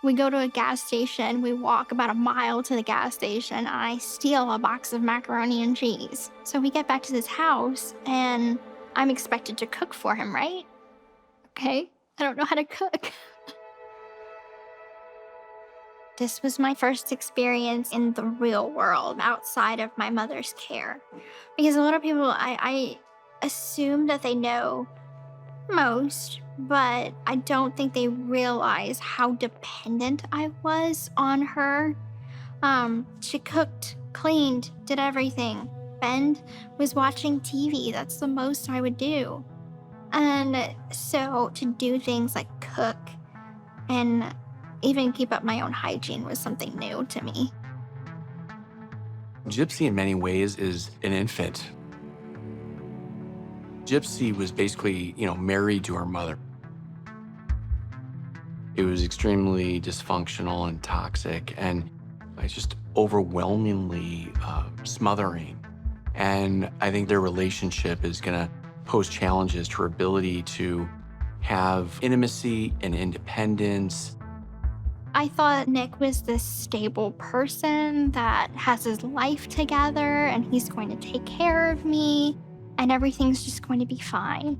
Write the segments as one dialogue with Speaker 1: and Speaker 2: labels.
Speaker 1: We go to a gas station, we walk about a mile to the gas station, and I steal a box of macaroni and cheese. So we get back to this house, and I'm expected to cook for him, right? Okay, I don't know how to cook. This was my first experience in the real world outside of my mother's care. Because a lot of people, I assume that they know most, but I don't think they realize how dependent I was on her. She cooked, cleaned, did everything. Ben was watching TV. That's the most I would do. And so to do things like cook and even keep up my own hygiene was something new to me.
Speaker 2: Gypsy, in many ways, is an infant. Gypsy was basically, married to her mother. It was extremely dysfunctional and toxic, and just overwhelmingly smothering. And I think their relationship is gonna pose challenges to her ability to have intimacy and independence.
Speaker 1: I thought Nick was this stable person that has his life together and he's going to take care of me and everything's just going to be fine.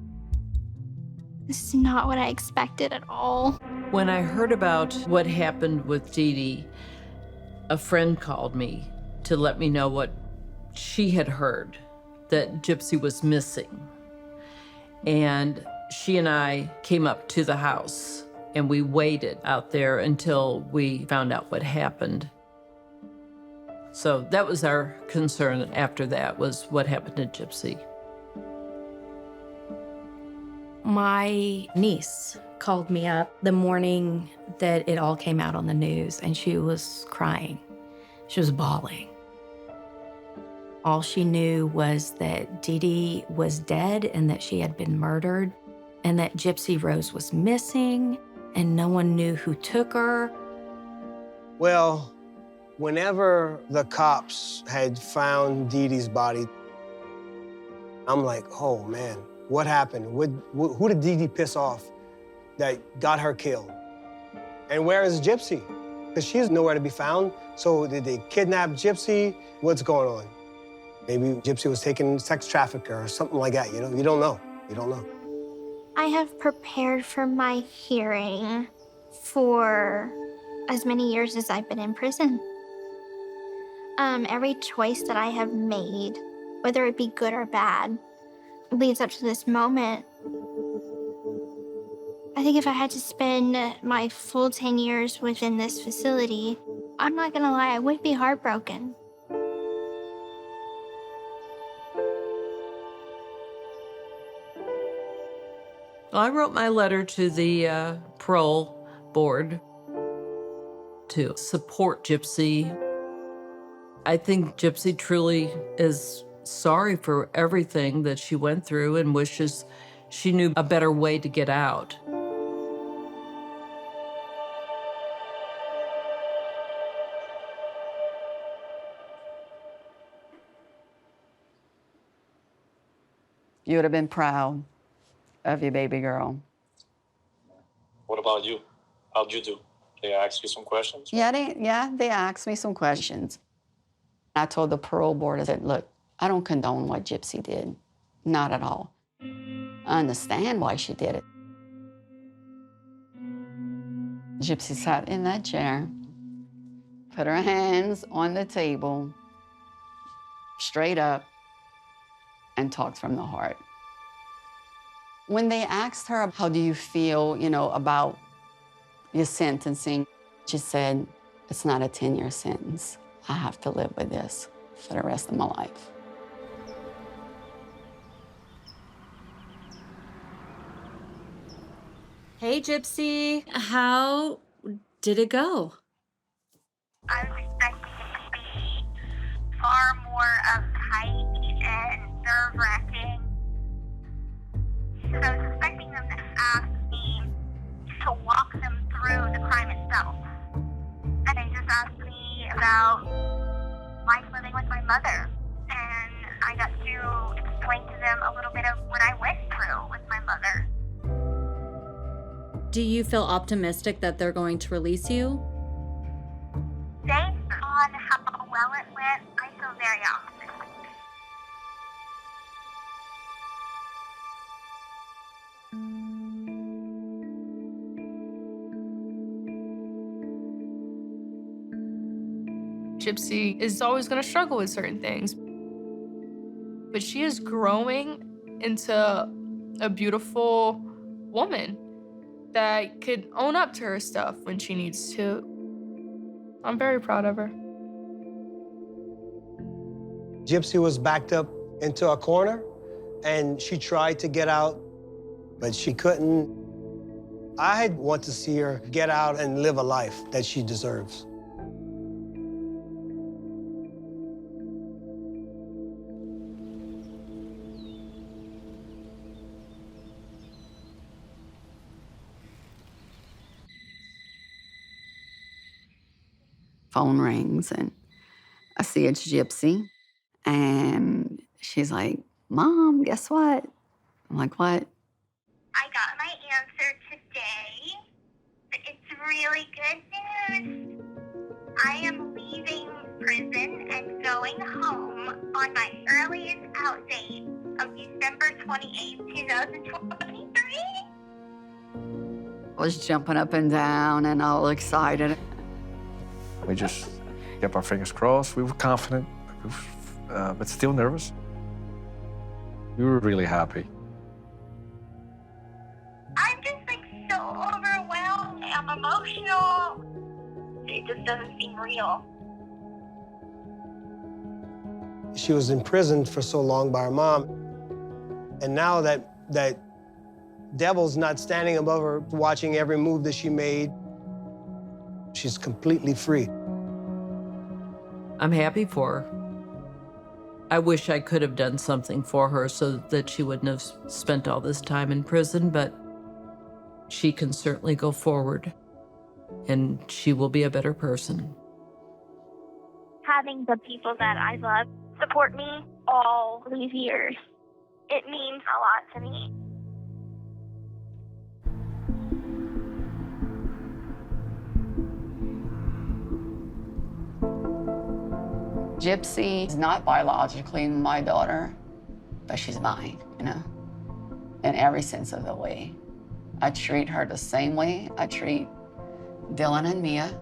Speaker 1: This is not what I expected at all.
Speaker 3: When I heard about what happened with Dee Dee, a friend called me to let me know what she had heard, that Gypsy was missing. And she and I came up to the house and we waited out there until we found out what happened. So that was our concern after that, was what happened to Gypsy.
Speaker 4: My niece called me up the morning that it all came out on the news, and she was crying. She was bawling. All she knew was that Dee Dee was dead and that she had been murdered, and that Gypsy Rose was missing, and no one knew who took her.
Speaker 5: Well, whenever the cops had found Dee Dee's body, I'm like, oh man, what happened? Who did Dee Dee piss off that got her killed? And where is Gypsy? Because she's nowhere to be found. So did they kidnap Gypsy? What's going on? Maybe Gypsy was taken sex trafficker or something like that, you know? You don't know. You don't know.
Speaker 1: I have prepared for my hearing for as many years as I've been in prison. Every choice that I have made, whether it be good or bad, leads up to this moment. I think if I had to spend my full 10 years within this facility, I'm not gonna lie, I would be heartbroken.
Speaker 3: Well, I wrote my letter to the Parole board to support Gypsy. I think Gypsy truly is sorry for everything that she went through and wishes she knew a better way to get out.
Speaker 6: You would have been proud of your baby girl.
Speaker 7: What about you? How'd you do? They asked you some questions?
Speaker 6: Yeah, they asked me some questions. I told the parole board, I said, look, I don't condone what Gypsy did. Not at all. I understand why she did it. Gypsy sat in that chair, put her hands on the table, straight up, and talked from the heart. When they asked her, how do you feel, about your sentencing, she said, it's not a 10-year sentence. I have to live with this for the rest of my life.
Speaker 8: Hey, Gypsy. How did it go?
Speaker 9: I was expecting it to be far more uptight and nerve-wracking. I was expecting them to ask me to walk them through the crime itself. And they just asked me about life living with my mother. And I got to explain to them a little bit of what I went through with my mother.
Speaker 8: Do you feel optimistic that they're going to release you?
Speaker 9: Based on how well it went, I feel very optimistic.
Speaker 10: Gypsy is always going to struggle with certain things, but she is growing into a beautiful woman that could own up to her stuff when she needs to. I'm very proud of her.
Speaker 5: Gypsy was backed up into a corner, and she tried to get out, but she couldn't. I want to see her get out and live a life that she deserves.
Speaker 6: Phone rings and I see it's Gypsy. And she's like, Mom, guess what? I'm like, what?
Speaker 9: I got my answer today. It's really good news. I am leaving prison and going home on my earliest out date of December 28th, 2023.
Speaker 6: I was jumping up and down and all excited.
Speaker 11: We just kept our fingers crossed. We were confident, but still nervous. We were really happy.
Speaker 9: I'm just so overwhelmed. I'm emotional. It just doesn't seem real.
Speaker 5: She was imprisoned for so long by her mom, and now that devil's not standing above her, watching every move that she made, she's completely free.
Speaker 3: I'm happy for her. I wish I could have done something for her so that she wouldn't have spent all this time in prison, but she can certainly go forward, and she will be a better person.
Speaker 9: Having the people that I love support me all these years, it means a lot to me.
Speaker 6: Gypsy is not biologically my daughter, but she's mine, in every sense of the way. I treat her the same way I treat Dylan and Mia.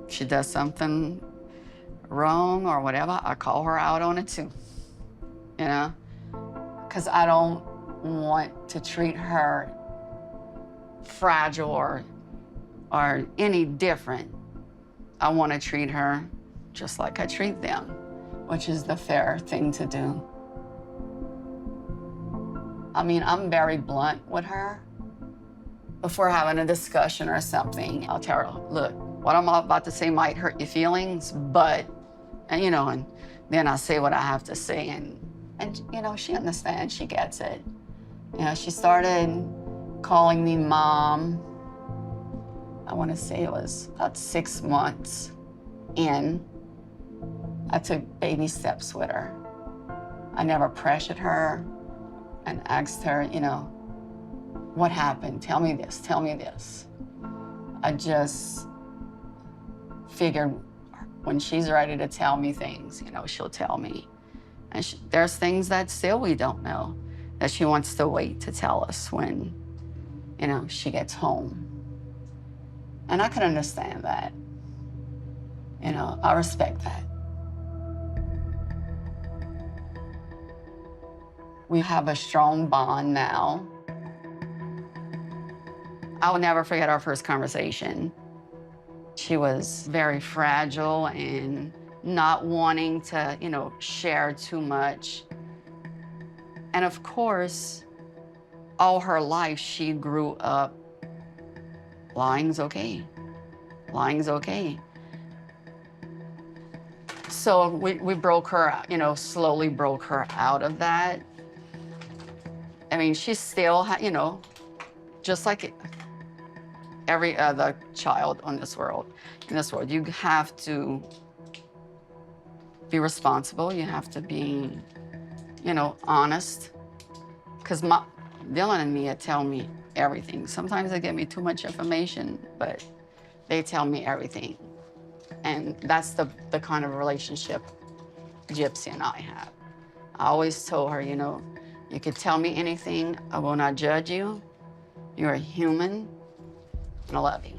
Speaker 6: She does something wrong or whatever, I call her out on it too, because I don't want to treat her fragile or any different. I want to treat her just like I treat them, which is the fair thing to do. I mean, I'm very blunt with her. Before having a discussion or something, I'll tell her, look, what I'm about to say might hurt your feelings, but, and then I say what I have to say, and she understands, she gets it. She started calling me Mom. I want to say it was about 6 months in. I took baby steps with her. I never pressured her and asked her, what happened? Tell me this, tell me this. I just figured when she's ready to tell me things, she'll tell me. And there's things that still we don't know, that she wants to wait to tell us when, she gets home. And I can understand that. I respect that. We have a strong bond now. I will never forget our first conversation. She was very fragile and not wanting to, share too much. And of course, all her life, she grew up, lying's okay. Lying's okay. So we broke her out, slowly broke her out of that. I mean, she's still, just like every other child in this world, you have to be responsible. You have to be, honest. Because Dylan and Mia tell me everything. Sometimes they give me too much information, but they tell me everything. And that's the kind of relationship Gypsy and I have. I always told her, you know, you could tell me anything. I will not judge you. You're a human, and I love you.